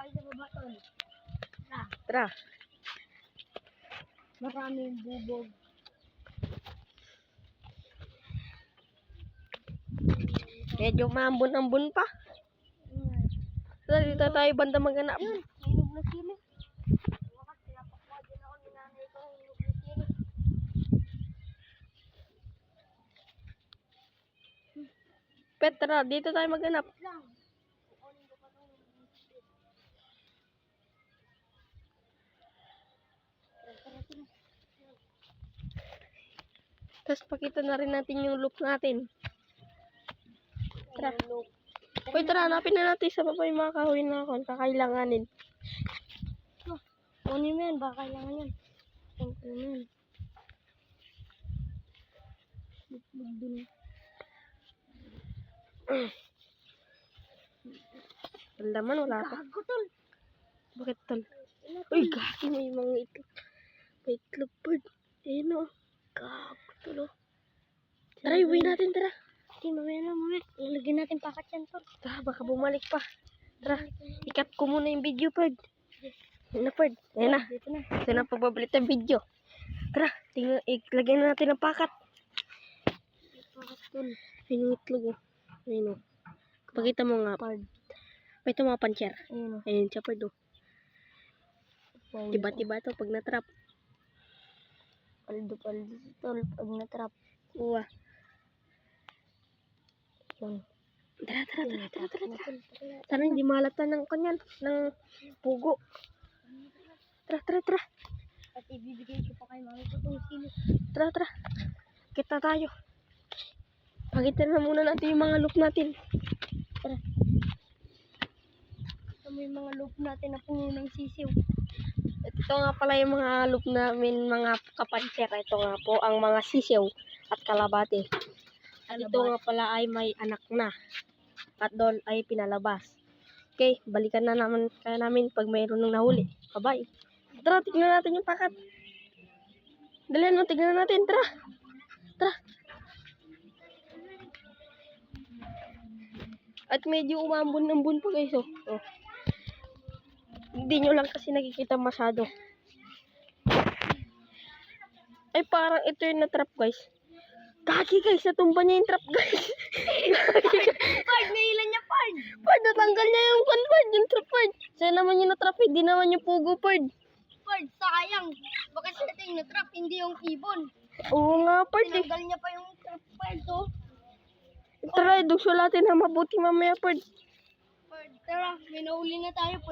tayo sa baba, tol. Tara. Maraming bubog. Medyo maambon-ambon pa. Tara, dito tayo banda maghanap. Yun, hinog na sili. Wakas, pinapakuha din ako ni nanay ko ang hinog na sili. Pet, tara, dito tayo maghanap. Lang. Tapos pakita na rin natin yung loop natin. Tara. Uy, tara, hanapin na natin sa baba yung mga kahoy na kakailanganin. Kunin mo yan, baka kailangan yan. Kunin mo yan. Bugbog dun. Ang laman, wala pa. Gago, tol. Bakit tol? Uy, gagi, may mga itlog. May itlog bird. Ayun o. Gago tol o. Tara, iuwi natin, tara. Hindi, mamaya na, mamaya. Lalagyan natin pakat yan, tol. Tara, baka bumalik pa. Tara, ikat ko muna yung video, bird. Ayun na, bird. Ayun na. Dito na. Ito na pagbabalik ng video. Tara, lagyan na natin ng pakat. Pakat, tol. Ayun yung itlog o. Ayun o. Pakita mo nga. Ito mga pancher. Ayun o. Ayun siya, bird o. Tiba-tiba to pag natrap. Paldo-paldo si tol pag natrap. Uwa. Yun. Tara. Sana hindi malata ng kanyan. Ng pugo. Tara. At ibibigay ko pa kay mami ko itong sili. Tara. Kita tayo. Pagitan na muna natin yung mga loop natin. Tara. Ito mo yung mga loop natin na puno ng sisiw. Ito nga pala yung mga loop namin, mga kapanser. Ito nga po ang mga sisiw at kalabate. At ito nga pala ay may anak na. At doon ay pinalabas. Okay, balikan na naman kaya namin pag mayroon nang nahuli. Bye-bye. Tara, tignan natin yung pakat. Dalihan mo, tignan natin. Tara. At medyo umambon-ambon pa guys. Oh. Hindi nyo lang kasi nakikita masyado. Ay, parang ito yung na-trap guys. Kaki guys, natumba niya yung trap guys. Pard, nailan niya, Pard! Pard, natanggal niya yung Pard, yung trap Pard. Sa'yo naman yung na-trap, hindi naman yung pugo Pard. Pard, sayang! Baka siya ito yung natrap, hindi yung ibon. Oo nga Pard eh. Tinanggal niya pa yung trap, Pard, oh. Tara, dugso natin na mabuti mamaya Pard. Pard, tara, may nahuli na tayo, Pard.